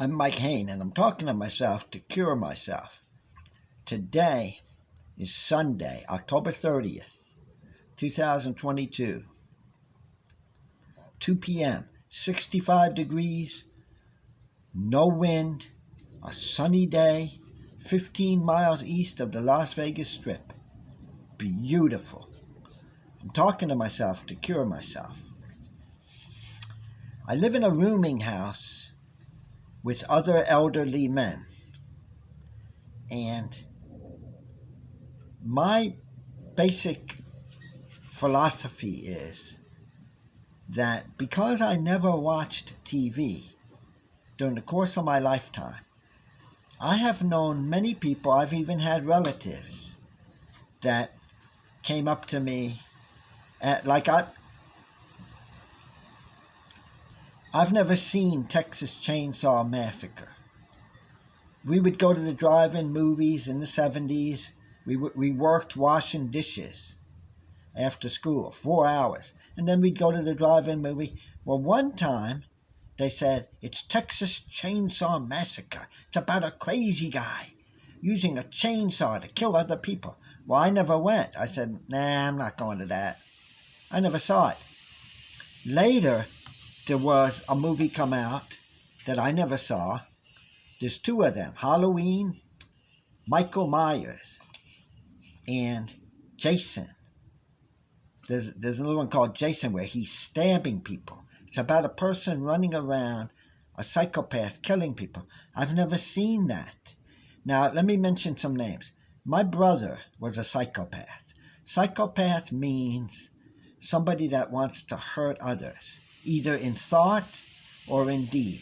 I'm Mike Hayne, and I'm talking to myself to cure myself. Today is Sunday, October 30th, 2022, 2 p.m., 65 degrees, no wind, a sunny day, 15 miles east of the Las Vegas Strip. Beautiful. I'm talking to myself to cure myself. I live in a rooming house with other elderly men. And my basic philosophy is that because I never watched TV during the course of my lifetime, I have known many people, I've even had relatives that came up to me I've never seen Texas Chainsaw Massacre. We would go to the drive-in movies in the 70s. We worked washing dishes after school, 4 hours. And then we'd go to the drive-in movie. Well, one time they said, it's Texas Chainsaw Massacre. It's about a crazy guy using a chainsaw to kill other people. Well, I never went. I said, nah, I'm not going to that. I never saw it. Later, there was a movie come out that I never saw. There's two of them, Halloween, Michael Myers, and Jason. There's another one called Jason where he's stabbing people. It's about a person running around, a psychopath, killing people. I've never seen that. Now, let me mention some names. My brother was a psychopath. Psychopath means somebody that wants to hurt others, either in thought or in deed,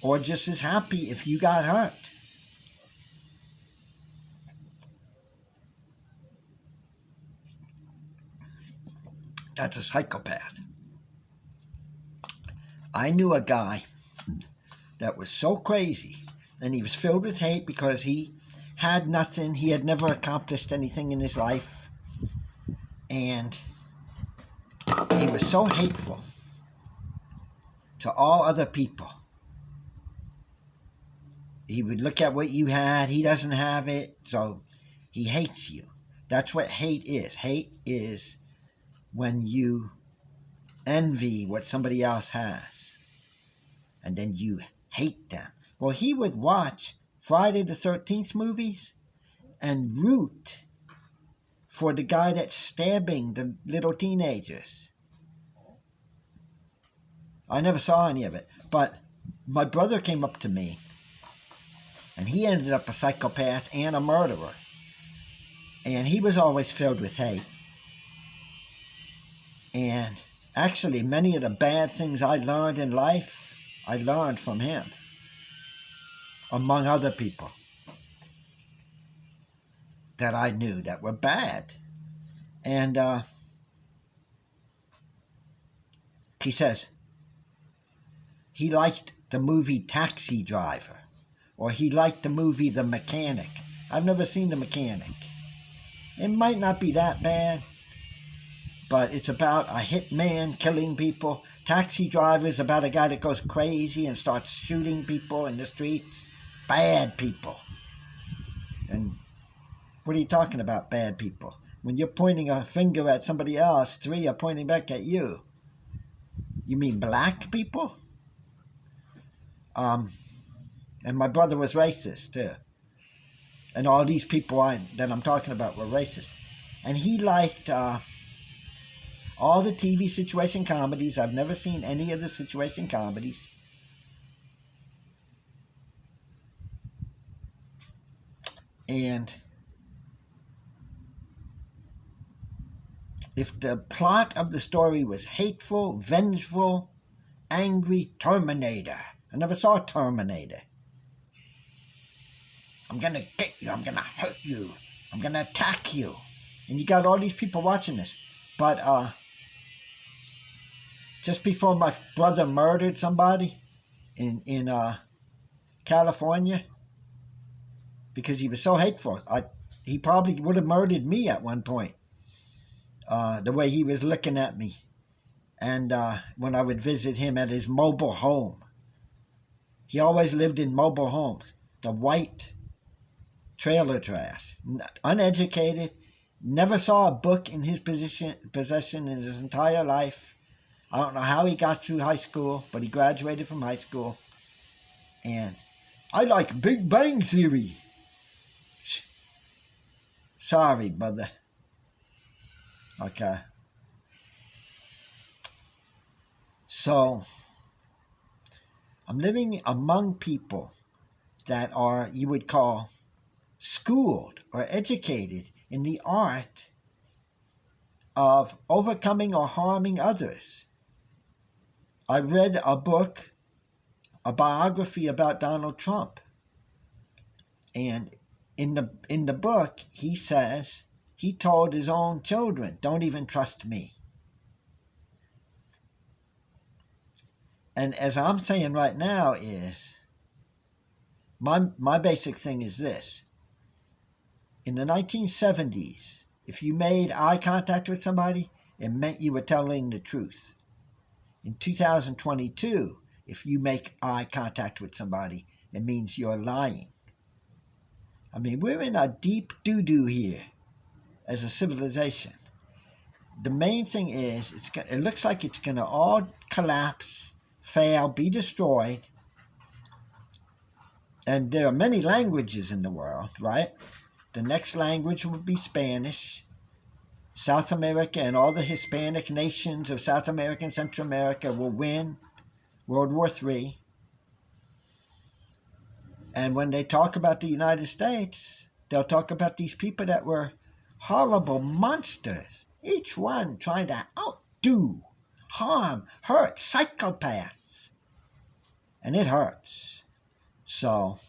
or just is happy if you got hurt. That's a psychopath. I knew a guy that was so crazy, and he was filled with hate because he had nothing. He had never accomplished anything in his life, and he was so hateful to all other people. He would look at what you had. He doesn't have it, so he hates you. That's what hate is. Hate is when you envy what somebody else has, and then you hate them. Well, he would watch Friday the 13th movies and root for the guy that's stabbing the little teenagers. I never saw any of it, but my brother came up to me, and he ended up a psychopath and a murderer, and he was always filled with hate. And actually, many of the bad things I learned in life, I learned from him, among other people that I knew that were bad. And he says he liked the movie Taxi Driver, or he liked the movie The Mechanic. I've never seen The Mechanic. It might not be that bad, but it's about a hitman killing people. Taxi Driver is about a guy that goes crazy and starts shooting people in the streets. Bad people. And what are you talking about, bad people? When you're pointing a finger at somebody else, 3 are pointing back at you. You mean black people? And my brother was racist, too. And all these people that I'm talking about were racist. And he liked all the TV situation comedies. I've never seen any of the situation comedies. And if the plot of the story was hateful, vengeful, angry, Terminator. I never saw Terminator. I'm going to get you. I'm going to hurt you. I'm going to attack you. And you got all these people watching this. But just before my brother murdered somebody in California, because he was so hateful, he probably would have murdered me at one point. The way he was looking at me. And when I would visit him at his mobile home. He always lived in mobile homes, the white trailer trash, uneducated, never saw a book in his possession in his entire life. I don't know how he got through high school, but he graduated from high school. And I like Big Bang Theory. Sorry, brother. Okay. So, I'm living among people that are, you would call, schooled or educated in the art of overcoming or harming others. I read a book, a biography about Donald Trump. And in the book, he says he told his own children, don't even trust me. And as I'm saying right now is, my basic thing is this. In the 1970s, if you made eye contact with somebody, it meant you were telling the truth. In 2022, if you make eye contact with somebody, it means you're lying. I mean, we're in a deep doo-doo here as a civilization. The main thing is, it looks like it's going to all collapse, fail, be destroyed. And there are many languages in the world, right? The next language will be Spanish. South America and all the Hispanic nations of South America and Central America will win World War III. And when they talk about the United States, they'll talk about these people that were horrible monsters, each one trying to outdo, harm, hurt, psychopaths. And it hurts. So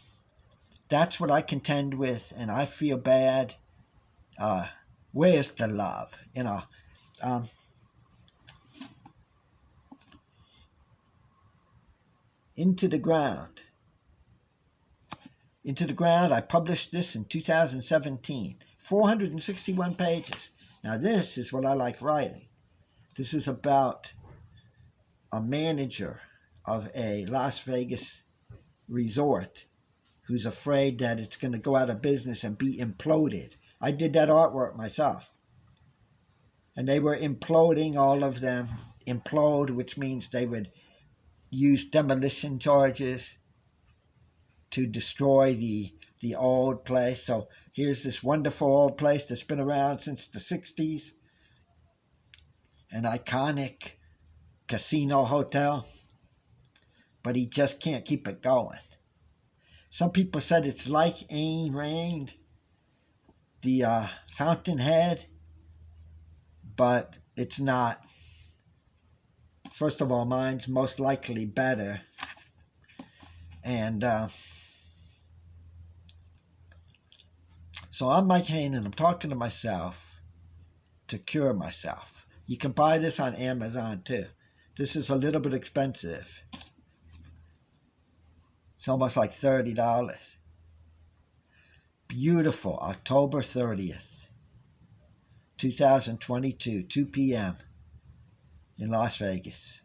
that's what I contend with, and I feel bad. Where's the love? Into the Ground. Into the Ground, I published this in 2017. 461 pages. Now this is what I like writing. This is about a manager of a Las Vegas resort who's afraid that it's going to go out of business and be imploded. I did that artwork myself. And they were imploding, all of them. Implode, which means they would use demolition charges to destroy the old place. So here's this wonderful old place that's been around since the 60s. An iconic casino hotel. But he just can't keep it going. Some people said it's like Ayn Rand, the fountainhead, but it's not. First of all, mine's most likely better. And so I'm Mike Hayne, and I'm talking to myself to cure myself. You can buy this on Amazon too. This is a little bit expensive. It's almost like $30. Beautiful, October 30th, 2022, 2 p.m. in Las Vegas.